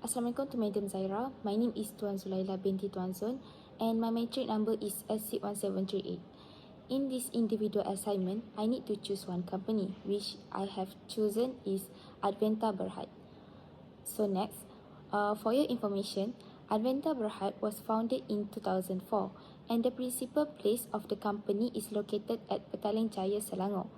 Assalamualaikum to Madam Zaira. My name is Tuan Zulaila binti Tuan Zon and my matric number is S61738. In this individual assignment, I need to choose one company, which I have chosen is Adventa Berhad. So next, for your information, Adventa Berhad was founded in 2004 and the principal place of the company is located at Petaling Jaya, Selangor.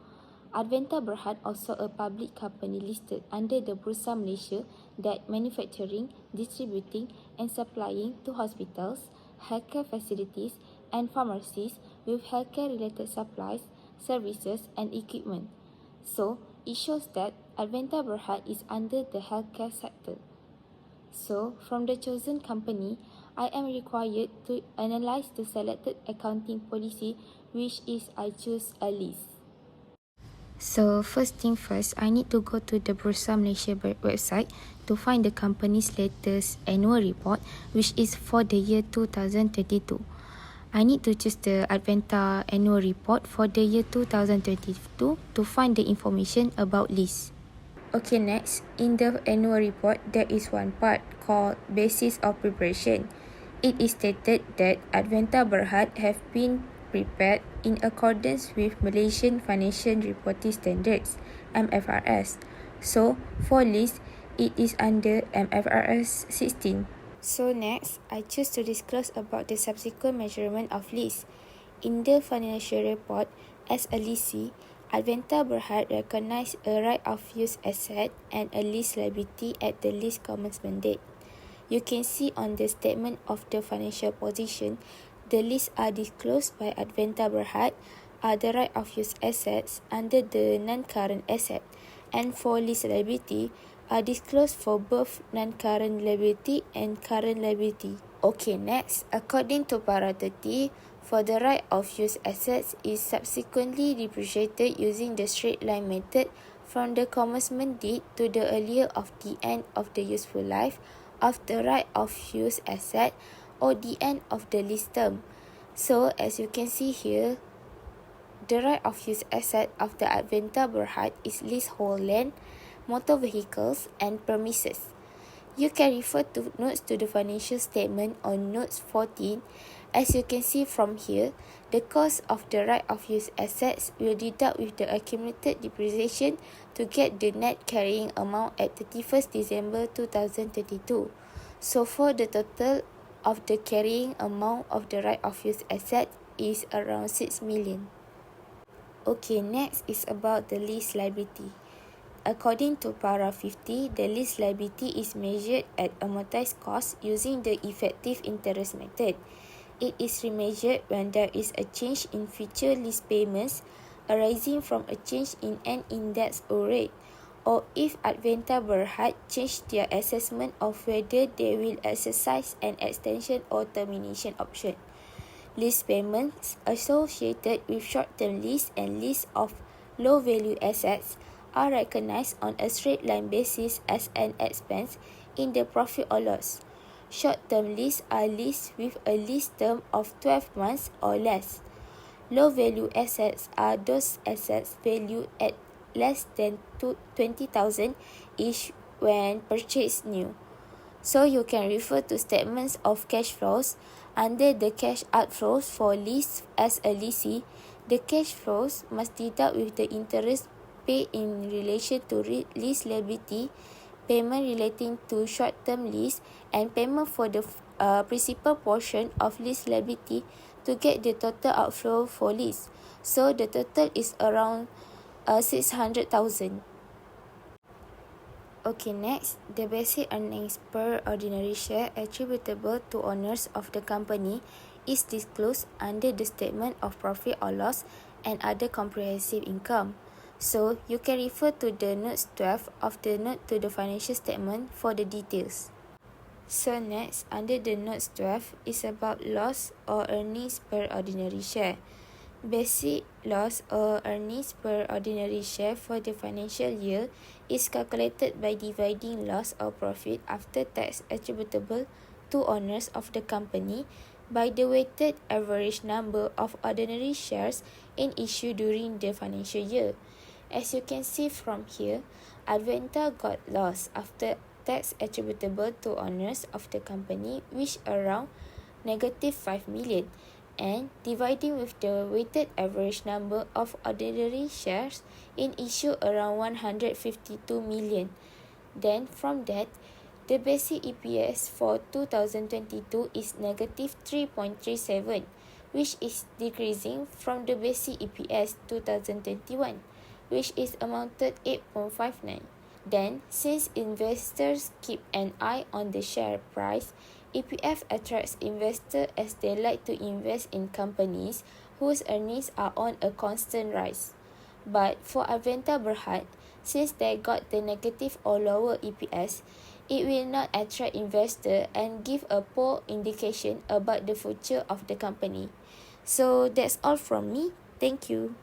Adventa Berhad also a public company listed under the Bursa Malaysia that manufacturing, distributing and supplying to hospitals, healthcare facilities and pharmacies with healthcare related supplies, services and equipment. So, it shows that Adventa Berhad is under the healthcare sector. So, from the chosen company, I am required to analyze the selected accounting policy, which is I choose a list. So first thing first, I need to go to the Bursa Malaysia website to find the company's latest annual report, which is for the year 2022. I need to choose the Adventa annual report for the year 2022 to find the information about list. Okay, next, in the annual report, there is one part called Basis of Preparation. It is stated that Adventa Berhad have been prepared in accordance with Malaysian Financial Reporting Standards, MFRS. So, for list, it is under MFRS 16. So next, I choose to disclose about the subsequent measurement of list. In the financial report, as a lessee, Adventa Berhad recognized a right of use asset and a lease liability at the lease commencement date. You can see on the statement of the financial position, the lease are disclosed by Adventa Berhad are the right of use assets under the non-current asset, and for lease liability are disclosed for both non-current liability and current liability. Okay, next, according to para 30, for the right of use assets is subsequently depreciated using the straight line method from the commencement date to the earlier of the end of the useful life of the right of use asset or the end of the lease term. So as you can see here, the right of use asset of the Adventa Berhad is leasehold land, motor vehicles and premises. You can refer to notes to the financial statement on notes 14. As you can see from here, the cost of the right of use assets will deduct with the accumulated depreciation to get the net carrying amount at 31st December 2022. So for the total of the carrying amount of the right of use asset is around 6 million. Okay, next is about the lease liability. According to para 50, the lease liability is measured at amortized cost using the effective interest method. It is remeasured when there is a change in future lease payments arising from a change in an index or rate, or if Adventa Berhad change their assessment of whether they will exercise an extension or termination option. Lease payments associated with short-term lease and lease of low-value assets are recognized on a straight line basis as an expense in the profit or loss. Short-term lease are leased with a lease term of 12 months or less. Low-value assets are those assets valued at less than 20,000 each when purchased new. So you can refer to statements of cash flows. Under the cash outflows for lease as a lessee, the cash flows must deduct with the interest paid in relation to lease liability, payment relating to short-term lease, and payment for the principal portion of lease liability to get the total outflow for lease. So the total is around 600,000. Okay, next, the basic earnings per ordinary share attributable to owners of the company is disclosed under the statement of profit or loss and other comprehensive income. So, you can refer to the notes 12 of the note to the financial statement for the details. So next, under the notes 12 is about loss or earnings per ordinary share. Basic loss or earnings per ordinary share for the financial year is calculated by dividing loss or profit after tax attributable to owners of the company by the weighted average number of ordinary shares in issue during the financial year. As you can see from here, Adventa got loss after tax attributable to owners of the company, which around -5 million, and dividing with the weighted average number of ordinary shares in issue around 152 million. Then from that, the basic EPS for 2022 is -3.37, which is decreasing from the basic EPS 2021, which is amounted 8.59. Then, since investors keep an eye on the share price, EPF attracts investors as they like to invest in companies whose earnings are on a constant rise. But for Aventa Berhad, since they got the negative or lower EPS, it will not attract investors and give a poor indication about the future of the company. So that's all from me. Thank you.